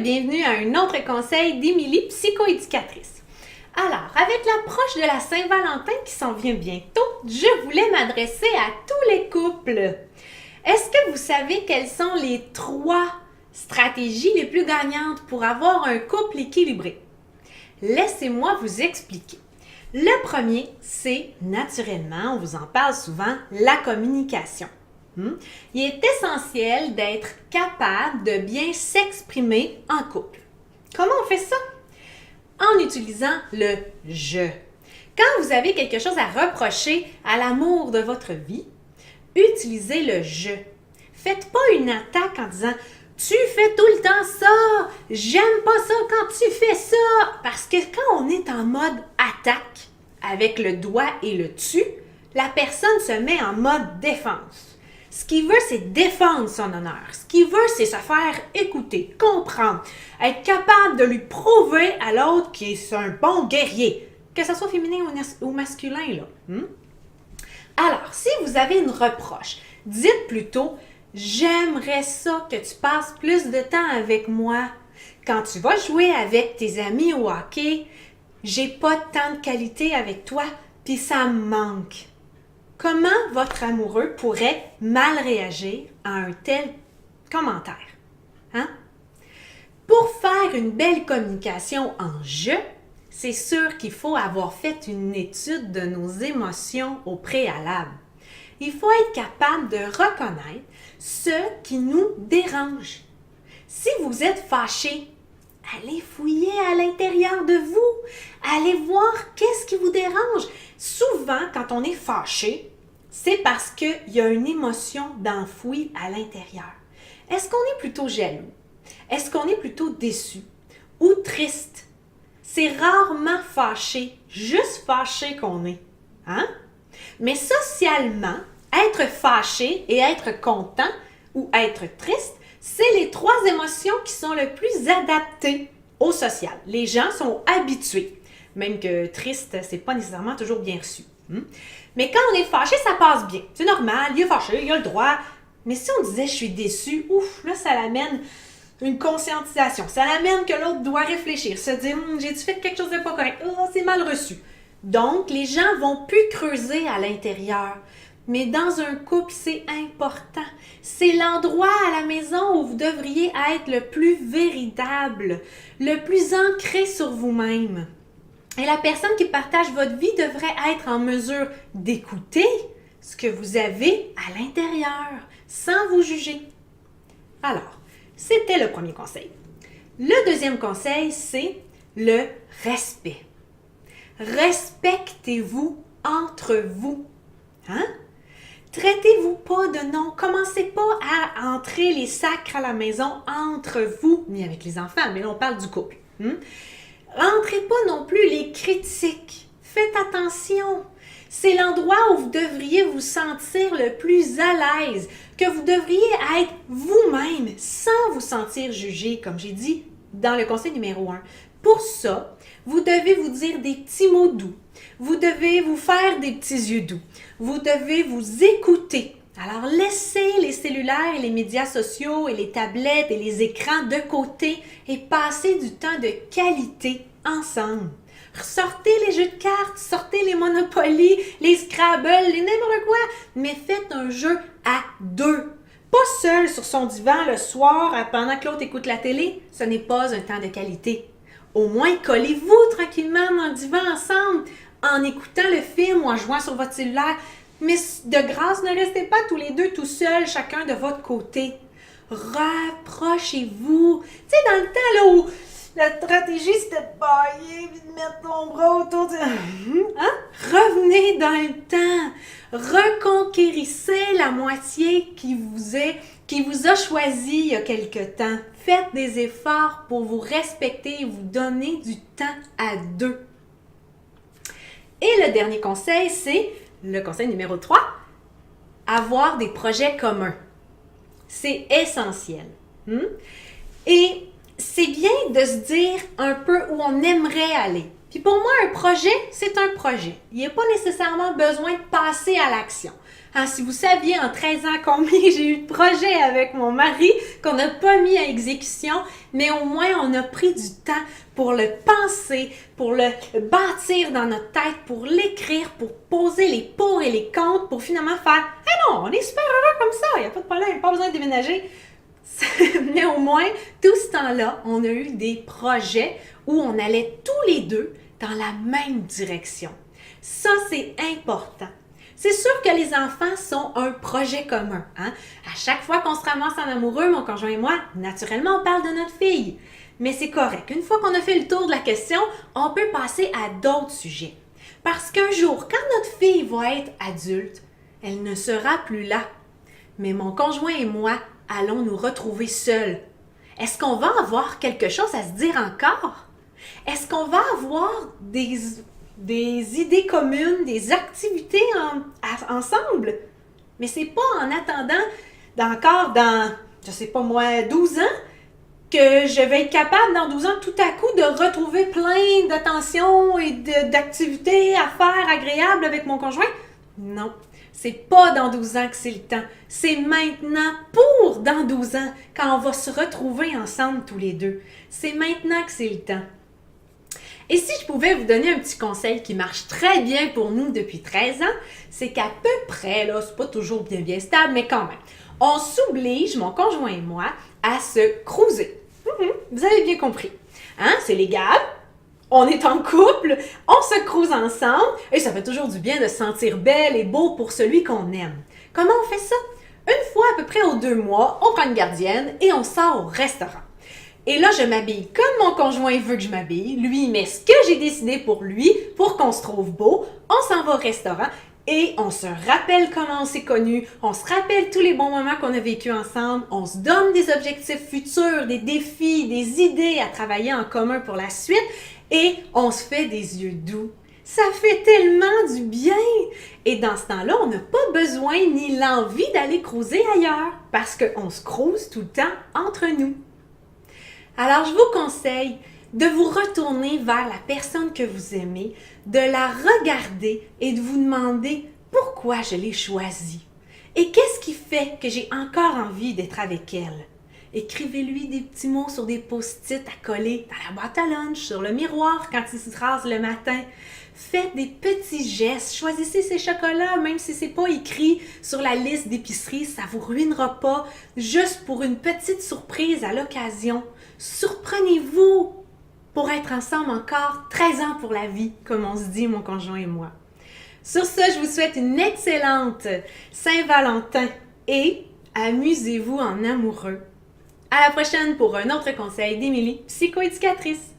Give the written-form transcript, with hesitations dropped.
bienvenue à un autre conseil d'Émilie, psychoéducatrice. Alors, avec l'approche de la Saint-Valentin qui s'en vient bientôt, je voulais m'adresser à tous les couples. Est-ce que vous savez quelles sont les 3 stratégies les plus gagnantes pour avoir un couple équilibré? Laissez-moi vous expliquer. Le premier, c'est naturellement, on vous en parle souvent, la communication. Il est essentiel d'être capable de bien s'exprimer en couple. Comment on fait ça? En utilisant le « je ». Quand vous avez quelque chose à reprocher à l'amour de votre vie, utilisez le « je ». Faites pas une attaque en disant « tu fais tout le temps ça, j'aime pas ça quand tu fais ça ». Parce que quand on est en mode attaque, avec le doigt et le « tu », la personne se met en mode défense. Ce qu'il veut, c'est défendre son honneur. Ce qu'il veut, c'est se faire écouter, comprendre, être capable de lui prouver à l'autre qu'il est un bon guerrier, que ce soit féminin ou masculin, là. Alors, si vous avez une reproche, dites plutôt « J'aimerais ça que tu passes plus de temps avec moi. Quand tu vas jouer avec tes amis au hockey, j'ai pas de temps de qualité avec toi, puis ça me manque. » Comment votre amoureux pourrait mal réagir à un tel commentaire? Pour faire une belle communication en « je », c'est sûr qu'il faut avoir fait une étude de nos émotions au préalable. Il faut être capable de reconnaître ce qui nous dérange. Si vous êtes fâché, allez fouiller à l'intérieur de vous. Allez voir qu'est-ce qui vous dérange. Souvent, quand on est fâché, c'est parce qu'il y a une émotion d'enfouie à l'intérieur. Est-ce qu'on est plutôt jaloux? Est-ce qu'on est plutôt déçu? Ou triste? C'est rarement fâché, juste fâché qu'on est. Mais socialement, être fâché et être content ou être triste, c'est les 3 émotions qui sont le plus adaptées au social. Les gens sont habitués. Même que triste, c'est pas nécessairement toujours bien reçu. Mais quand on est fâché, ça passe bien. C'est normal, il est fâché, il a le droit. Mais si on disait « je suis déçu », ouf, là, ça l'amène une conscientisation. Ça l'amène que l'autre doit réfléchir, se dire « j'ai-tu fait quelque chose de pas correct? Oh, c'est mal reçu. » Donc, les gens vont plus creuser à l'intérieur. Mais dans un couple, c'est important. C'est l'endroit à la maison où vous devriez être le plus véritable, le plus ancré sur vous-même. Et la personne qui partage votre vie devrait être en mesure d'écouter ce que vous avez à l'intérieur, sans vous juger. Alors, c'était le premier conseil. Le deuxième conseil, c'est le respect. Respectez-vous entre vous. Traitez-vous pas de nom. Commencez pas à entrer les sacres à la maison entre vous, ni avec les enfants, mais là, on parle du couple. Entrez pas non plus les critiques. Faites attention. C'est l'endroit où vous devriez vous sentir le plus à l'aise, que vous devriez être vous-même sans vous sentir jugé, comme j'ai dit dans le conseil numéro 1. Pour ça, vous devez vous dire des petits mots doux. Vous devez vous faire des petits yeux doux. Vous devez vous écouter. Alors, laissez les cellulaires et les médias sociaux et les tablettes et les écrans de côté et passez du temps de qualité ensemble. Sortez les jeux de cartes, sortez les Monopoly, les Scrabble, les n'importe quoi, mais faites un jeu à 2. Pas seul sur son divan le soir pendant que l'autre écoute la télé, ce n'est pas un temps de qualité. Au moins, collez-vous tranquillement dans le divan ensemble en écoutant le film ou en jouant sur votre cellulaire. Mais de grâce, ne restez pas tous les 2 tout seuls, chacun de votre côté. Rapprochez-vous. Tu sais, dans le temps là où la stratégie c'était de bailler et de mettre ton bras autour de... Revenez dans le temps. Reconquérissez la moitié qui vous a choisi il y a quelque temps. Faites des efforts pour vous respecter et vous donner du temps à 2. Et le dernier conseil, c'est le conseil numéro 3, avoir des projets communs. C'est essentiel. Et c'est bien de se dire un peu où on aimerait aller. Puis pour moi, un projet, c'est un projet. Il n'y a pas nécessairement besoin de passer à l'action. Si vous saviez en 13 ans combien j'ai eu de projets avec mon mari qu'on n'a pas mis à exécution, mais au moins on a pris du temps pour le penser, pour le bâtir dans notre tête, pour l'écrire, pour poser les pour et les contre, pour finalement faire « Ah non, on est super heureux comme ça, il n'y a pas de problème, pas besoin de déménager ». Mais au moins, tout ce temps-là, on a eu des projets où on allait tous les deux dans la même direction. Ça, c'est important. C'est sûr que les enfants sont un projet commun. À chaque fois qu'on se ramasse en amoureux, mon conjoint et moi, naturellement, on parle de notre fille. Mais c'est correct. Une fois qu'on a fait le tour de la question, on peut passer à d'autres sujets. Parce qu'un jour, quand notre fille va être adulte, elle ne sera plus là. Mais mon conjoint et moi allons nous retrouver seuls. Est-ce qu'on va avoir quelque chose à se dire encore? Est-ce qu'on va avoir des idées communes, des activités ensemble? Mais c'est pas en attendant encore dans, je sais pas moi, 12 ans, que je vais être capable dans 12 ans tout à coup de retrouver plein d'attention et d'activités à faire agréables avec mon conjoint? Non, c'est pas dans 12 ans que c'est le temps. C'est maintenant pour dans 12 ans, quand on va se retrouver ensemble tous les deux. C'est maintenant que c'est le temps. Et si je pouvais vous donner un petit conseil qui marche très bien pour nous depuis 13 ans, c'est qu'à peu près, là, c'est pas toujours bien stable, mais quand même, on s'oblige, mon conjoint et moi, à se cruiser. Vous avez bien compris. C'est légal, on est en couple, on se cruise ensemble, et ça fait toujours du bien de se sentir belle et beau pour celui qu'on aime. Comment on fait ça? Une fois à peu près aux 2 mois, on prend une gardienne et on sort au restaurant. Et là, je m'habille comme mon conjoint veut que je m'habille. Lui, il met ce que j'ai décidé pour lui, pour qu'on se trouve beau. On s'en va au restaurant et on se rappelle comment on s'est connus. On se rappelle tous les bons moments qu'on a vécus ensemble. On se donne des objectifs futurs, des défis, des idées à travailler en commun pour la suite. Et on se fait des yeux doux. Ça fait tellement du bien! Et dans ce temps-là, on n'a pas besoin ni l'envie d'aller cruiser ailleurs parce qu'on se cruise tout le temps entre nous. Alors, je vous conseille de vous retourner vers la personne que vous aimez, de la regarder et de vous demander pourquoi je l'ai choisie. Et qu'est-ce qui fait que j'ai encore envie d'être avec elle? Écrivez-lui des petits mots sur des post-it à coller dans la boîte à lunch, sur le miroir quand il se rase le matin. Faites des petits gestes. Choisissez ces chocolats, même si ce n'est pas écrit sur la liste d'épicerie, ça ne vous ruinera pas. Juste pour une petite surprise à l'occasion. Surprenez-vous pour être ensemble encore 13 ans pour la vie, comme on se dit, mon conjoint et moi. Sur ce, je vous souhaite une excellente Saint-Valentin et amusez-vous en amoureux. À la prochaine pour un autre conseil d'Émilie, psychoéducatrice.